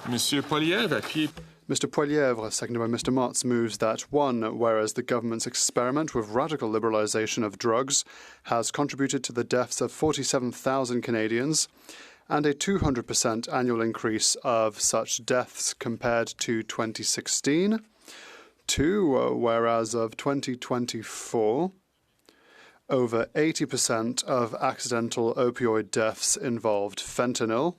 Monsieur Poilievre, appuyé. Mr. Poilievre, seconded by Mr. Motz, moves that 1. Whereas the government's experiment with radical liberalisation of drugs has contributed to the deaths of 47,000 Canadians and a 200% annual increase of such deaths compared to 2016. 2. Whereas of 2024, over 80% of accidental opioid deaths involved fentanyl.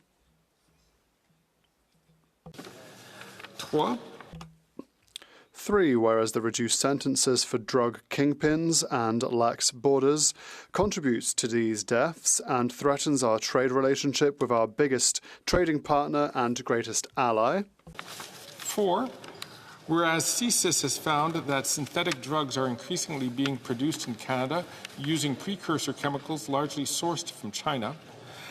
3. Whereas the reduced sentences for drug kingpins and lax borders contributes to these deaths and threatens our trade relationship with our biggest trading partner and greatest ally. 4. Whereas CSIS has found that synthetic drugs are increasingly being produced in Canada using precursor chemicals largely sourced from China,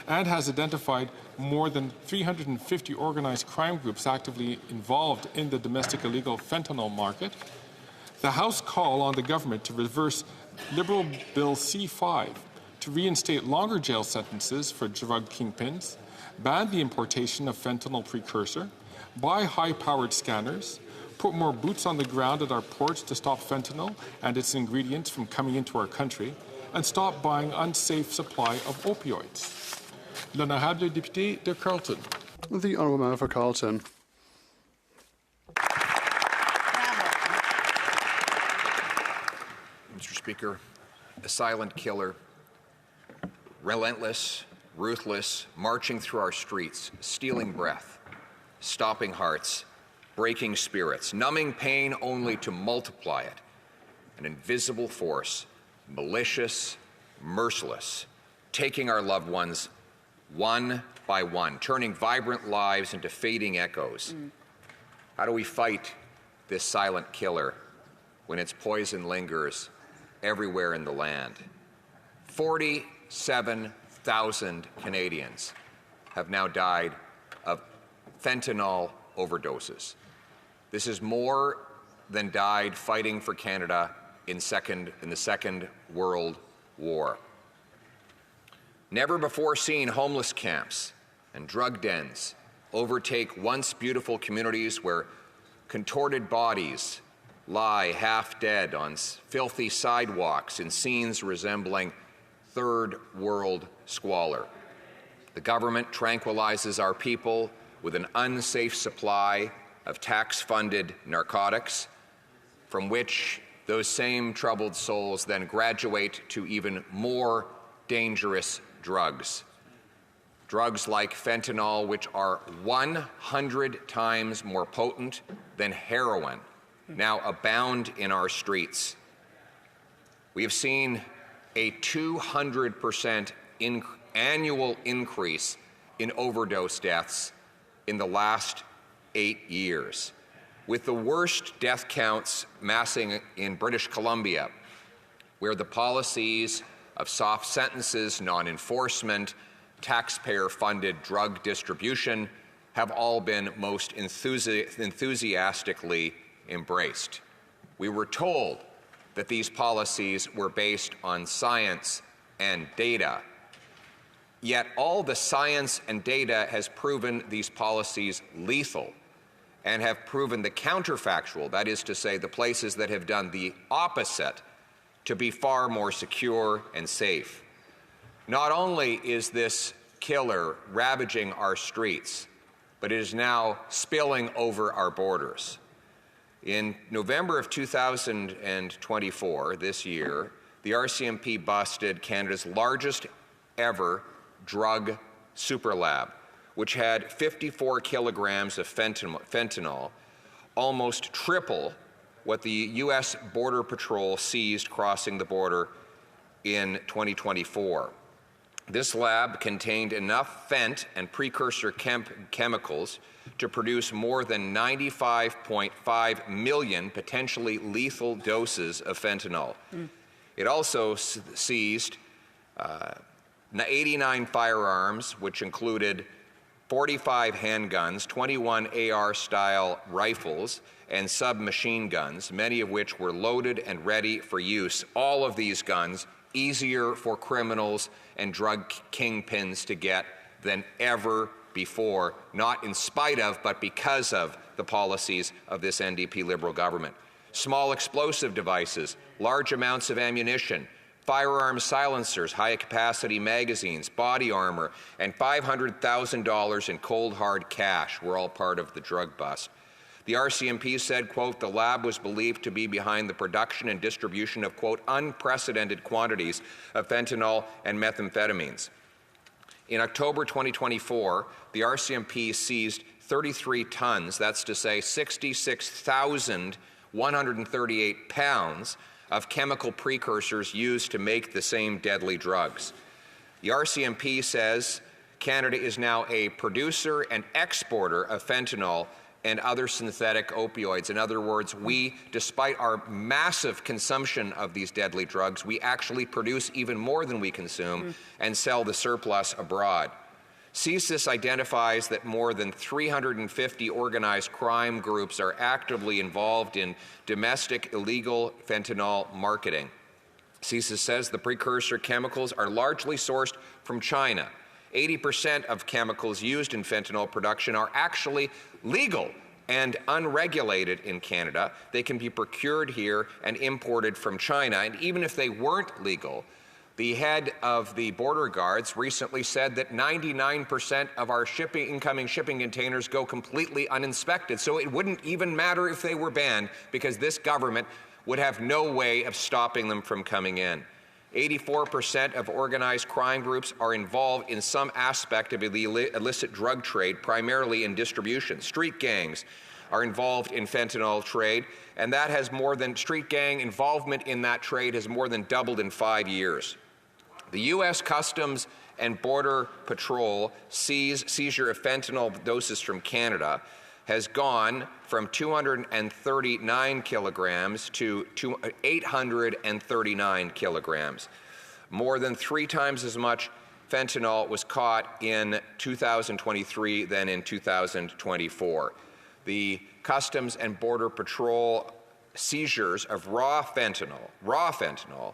and has identified more than 350 organized crime groups actively involved in the domestic illegal fentanyl market, the House call on the government to reverse Liberal Bill C-5 to reinstate longer jail sentences for drug kingpins, ban the importation of fentanyl precursor, buy high-powered scanners, put more boots on the ground at our ports to stop fentanyl and its ingredients from coming into our country, and stop buying unsafe supply of opioids. L'honorable député de Carleton. The Honourable Member for Carleton. Mr. Speaker, a silent killer, relentless, ruthless, marching through our streets, stealing breath, stopping hearts, breaking spirits, numbing pain only to multiply it. An invisible force, malicious, merciless, taking our loved ones one by one, turning vibrant lives into fading echoes. How do we fight this silent killer when its poison lingers everywhere in the land? 47,000 Canadians have now died of fentanyl overdoses. This is more than died fighting for Canada in the Second World War. Never before seen homeless camps and drug dens overtake once beautiful communities where contorted bodies lie half dead on filthy sidewalks in scenes resembling third world squalor. The government tranquilizes our people with an unsafe supply of tax-funded narcotics, from which those same troubled souls then graduate to even more dangerous drugs. Drugs like fentanyl, which are 100 times more potent than heroin, now abound in our streets. We have seen a 200% annual increase in overdose deaths in the last 8 years, with the worst death counts massing in British Columbia, where the policies of soft sentences, non-enforcement, taxpayer-funded drug distribution have all been most enthusiastically embraced. We were told that these policies were based on science and data. Yet all the science and data has proven these policies lethal and have proven the counterfactual, that is to say, the places that have done the opposite, to be far more secure and safe. Not only is this killer ravaging our streets, but it is now spilling over our borders. In November of 2024, this year, the RCMP busted Canada's largest ever drug superlab, which had 54 kilograms of fentanyl, almost triple what the U.S. Border Patrol seized crossing the border in 2024. This lab contained enough fent and precursor chemicals to produce more than 95.5 million potentially lethal doses of fentanyl. It also seized 89 firearms, which included 45 handguns, 21 AR-style rifles, and submachine guns, many of which were loaded and ready for use. All of these guns easier for criminals and drug kingpins to get than ever before, not in spite of, but because of the policies of this NDP Liberal government. Small explosive devices, large amounts of ammunition, firearm silencers, high-capacity magazines, body armor, and $500,000 in cold, hard cash were all part of the drug bust. The RCMP said, quote, the lab was believed to be behind the production and distribution of, quote, unprecedented quantities of fentanyl and methamphetamines. In October 2024, the RCMP seized 33 tons, that's to say 66,138 pounds, of chemical precursors used to make the same deadly drugs. The RCMP says Canada is now a producer and exporter of fentanyl and other synthetic opioids. In other words, we, despite our massive consumption of these deadly drugs, we actually produce even more than we consume and sell the surplus abroad. CSIS identifies that more than 350 organized crime groups are actively involved in domestic illegal fentanyl marketing. CSIS says the precursor chemicals are largely sourced from China. 80% of chemicals used in fentanyl production are actually legal and unregulated in Canada. They can be procured here and imported from China. And even if they weren't legal, the head of the border guards recently said that 99% of our incoming shipping containers go completely uninspected. So it wouldn't even matter if they were banned, because this government would have no way of stopping them from coming in. 84% of organized crime groups are involved in some aspect of the illicit drug trade, primarily in distribution. Street gangs are involved in fentanyl trade, and that has street gang involvement in that trade has more than doubled in 5 years. The U.S. Customs and Border Patrol seizure of fentanyl doses from Canada has gone from 239 kilograms to 839 kilograms. More than 3 times as much fentanyl was caught in 2023 than in 2024. The Customs and Border Patrol seizures of raw fentanyl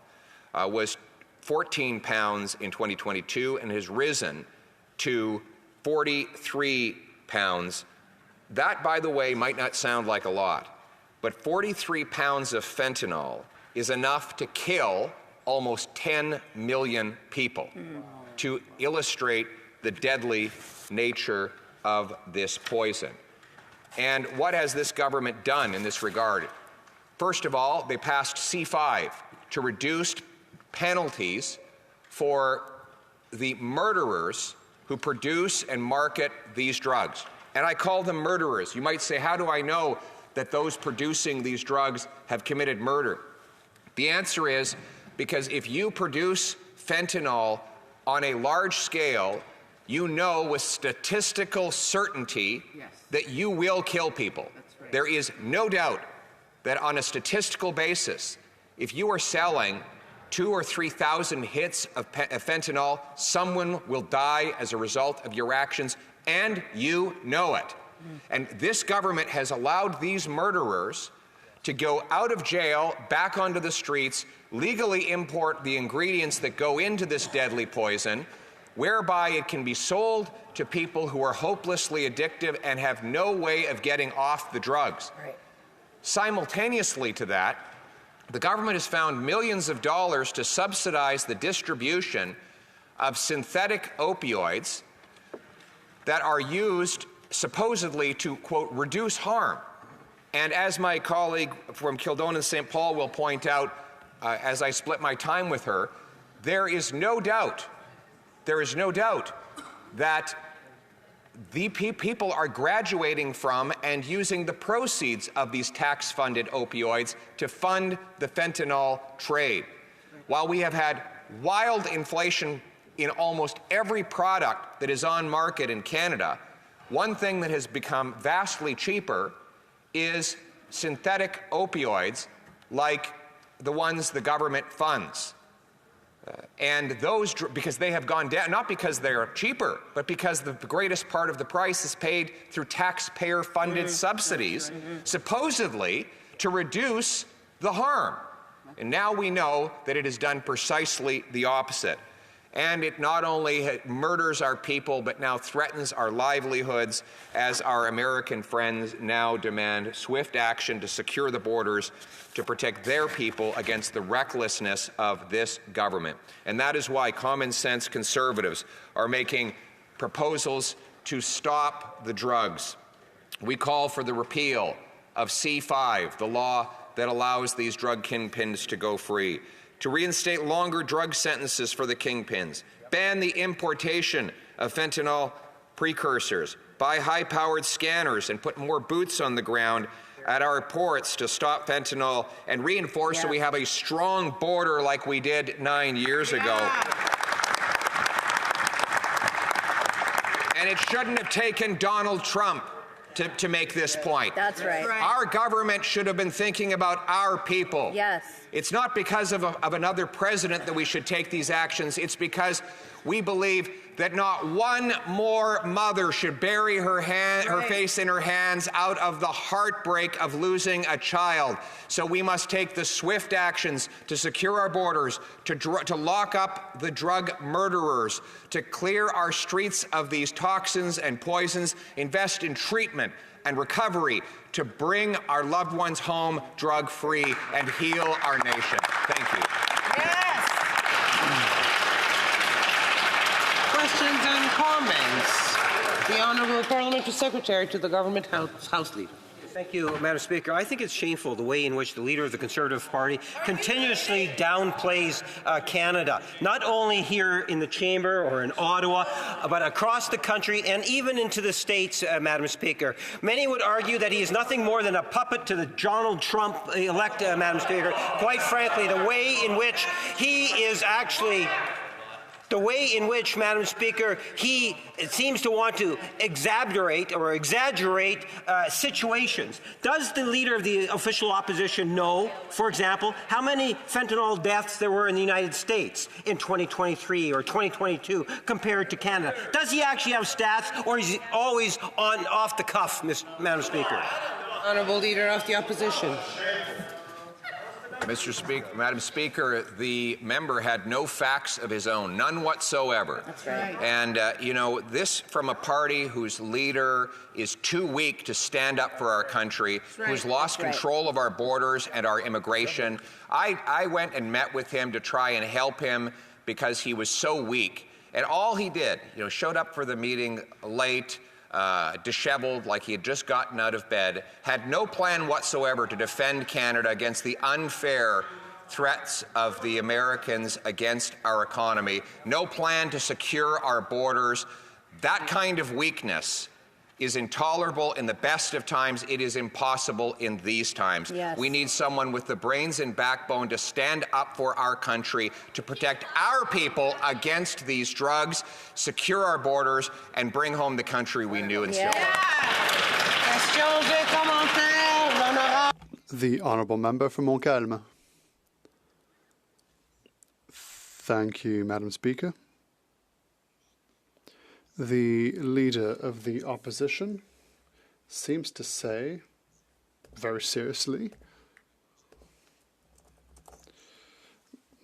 was 14 pounds in 2022 and has risen to 43 pounds. That, by the way, might not sound like a lot, but 43 pounds of fentanyl is enough to kill almost 10 million people, to illustrate the deadly nature of this poison. And what has this government done in this regard? First of all, they passed C5 to reduce penalties for the murderers who produce and market these drugs. And I call them murderers. You might say, how do I know that those producing these drugs have committed murder? The answer is because if you produce fentanyl on a large scale, you know with statistical certainty that you will kill people. Right. There is no doubt that on a statistical basis, if you are selling 2,000 or 3,000 hits of fentanyl, someone will die as a result of your actions, and you know it. And this government has allowed these murderers to go out of jail, back onto the streets, legally import the ingredients that go into this deadly poison, whereby it can be sold to people who are hopelessly addictive and have no way of getting off the drugs. Right. Simultaneously to that, the government has found millions of dollars to subsidize the distribution of synthetic opioids that are used supposedly to, quote, reduce harm. And as my colleague from Kildonan St. Paul will point out, as I split my time with her, there is no doubt that the people are graduating from and using the proceeds of these tax-funded opioids to fund the fentanyl trade. While we have had wild inflation in almost every product that is on market in Canada, one thing that has become vastly cheaper is synthetic opioids like the ones the government funds. And those, because they have gone down, not because they are cheaper, but because the greatest part of the price is paid through taxpayer-funded subsidies, supposedly to reduce the harm. And now we know that it has done precisely the opposite. And it not only murders our people, but now threatens our livelihoods as our American friends now demand swift action to secure the borders to protect their people against the recklessness of this government. And that is why common sense conservatives are making proposals to stop the drugs. We call for the repeal of C5, the law that allows these drug kingpins to go free, to reinstate longer drug sentences for the kingpins, ban the importation of fentanyl precursors, buy high-powered scanners and put more boots on the ground at our ports to stop fentanyl, and reinforce that we have a strong border like we did 9 years ago. And it shouldn't have taken Donald Trump to make this point. That's right. Our government should have been thinking about our people. Yes. It's not because of another president that we should take these actions. It's because we believe that not one more mother should bury her face in her hands out of the heartbreak of losing a child. So we must take the swift actions to secure our borders, to lock up the drug murderers, to clear our streets of these toxins and poisons, invest in treatment and recovery, to bring our loved ones home drug-free and heal our nation. Thank you. Yes. Questions and comments? The Honourable Parliamentary Secretary to the Government House Leader. Thank you, Madam Speaker. I think it's shameful the way in which the Leader of the Conservative Party continuously downplays Canada, not only here in the Chamber or in Ottawa, but across the country and even into the States, Madam Speaker. Many would argue that he is nothing more than a puppet to the Donald Trump-elect, Madam Speaker. Quite frankly, the way in which he is actually... The way in which, Madam Speaker, he seems to want to exaggerate situations. Does the Leader of the official opposition know, for example, how many fentanyl deaths there were in the United States in 2023 or 2022 compared to Canada? Does he actually have stats, or is he always off the cuff, Madam Speaker? Honourable Leader of the Opposition. Madam Speaker, the member had no facts of his own, none whatsoever. That's right. And, you know, this from a party whose leader is too weak to stand up for our country, who's lost control of our borders and our immigration. I went and met with him to try and help him because he was so weak. And all he did, you know, showed up for the meeting late, disheveled like he had just gotten out of bed, had no plan whatsoever to defend Canada against the unfair threats of the Americans against our economy, no plan to secure our borders. That kind of weakness is intolerable in the best of times. It is impossible in these times. Yes. We need someone with the brains and backbone to stand up for our country, to protect our people against these drugs, secure our borders, and bring home the country we knew and still love. The Honourable Member for Montcalm. Thank you, Madam Speaker. The Leader of the Opposition seems to say, very seriously,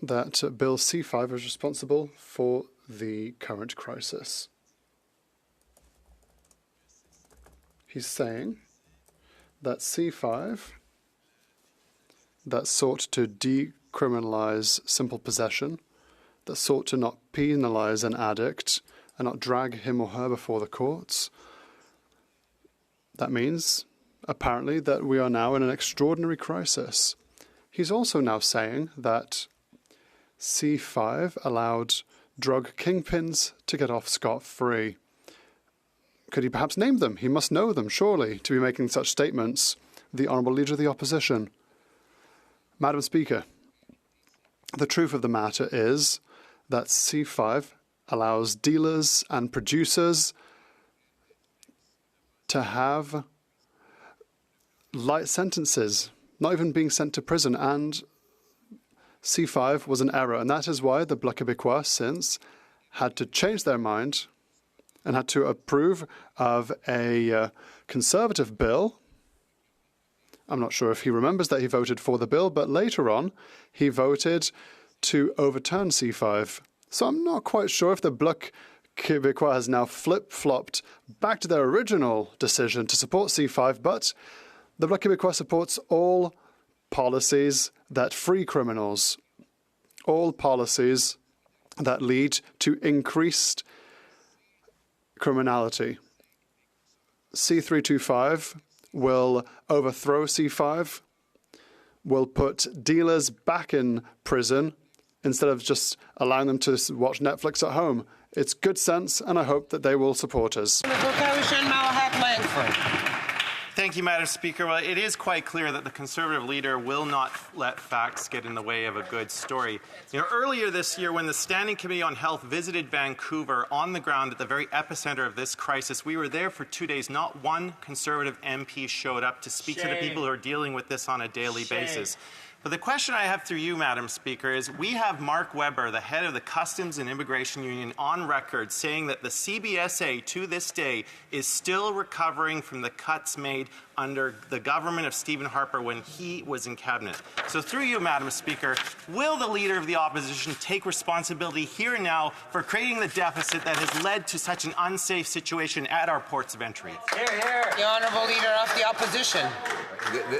that Bill C5 is responsible for the current crisis. He's saying that C5, that sought to decriminalize simple possession, that sought to not penalize an addict and not drag him or her before the courts, that means, apparently, that we are now in an extraordinary crisis. He's also now saying that C5 allowed drug kingpins to get off scot-free. Could he perhaps name them? He must know them, surely, to be making such statements. The Honourable Leader of the Opposition. Madam Speaker, the truth of the matter is that C5 allows dealers and producers to have light sentences, not even being sent to prison, and C5 was an error, and that is why the Bloc Quebecois since had to change their mind and had to approve of a Conservative bill. I'm not sure if he remembers that he voted for the bill, but later on he voted to overturn C5. So I'm not quite sure if the Bloc Quebecois has now flip-flopped back to their original decision to support C5, but the Bloc Quebecois supports all policies that free criminals, all policies that lead to increased criminality. C325 will overthrow C5, will put dealers back in prison instead of just allowing them to watch Netflix at home. It's good sense, and I hope that they will support us. Thank you, Madam Speaker. Well, it is quite clear that the Conservative leader will not let facts get in the way of a good story. Earlier this year, when the Standing Committee on Health visited Vancouver on the ground at the very epicenter of this crisis, we were there for 2 days. Not one Conservative MP showed up to speak to the people who are dealing with this on a daily basis. But the question I have through you, Madam Speaker, is we have Mark Webber, the head of the Customs and Immigration Union, on record saying that the CBSA to this day is still recovering from the cuts made under the government of Stephen Harper when he was in cabinet. So through you, Madam Speaker, will the Leader of the Opposition take responsibility here and now for creating the deficit that has led to such an unsafe situation at our ports of entry? Hear, hear. The Honourable Leader of the Opposition.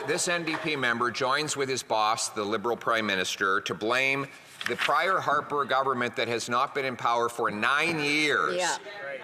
This NDP member joins with his boss, the Liberal Prime Minister, to blame the prior Harper government that has not been in power for 9 years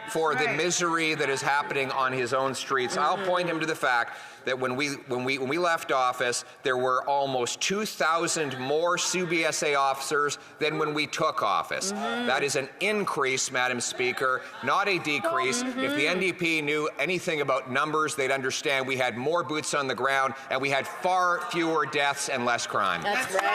for the misery that is happening on his own streets. I'll point him to the fact that when we left office, there were almost 2,000 more CBSA officers than when we took office. That is an increase, Madam Speaker, not a decrease. If the NDP knew anything about numbers, they'd understand we had more boots on the ground and we had far fewer deaths and less crime. That's right.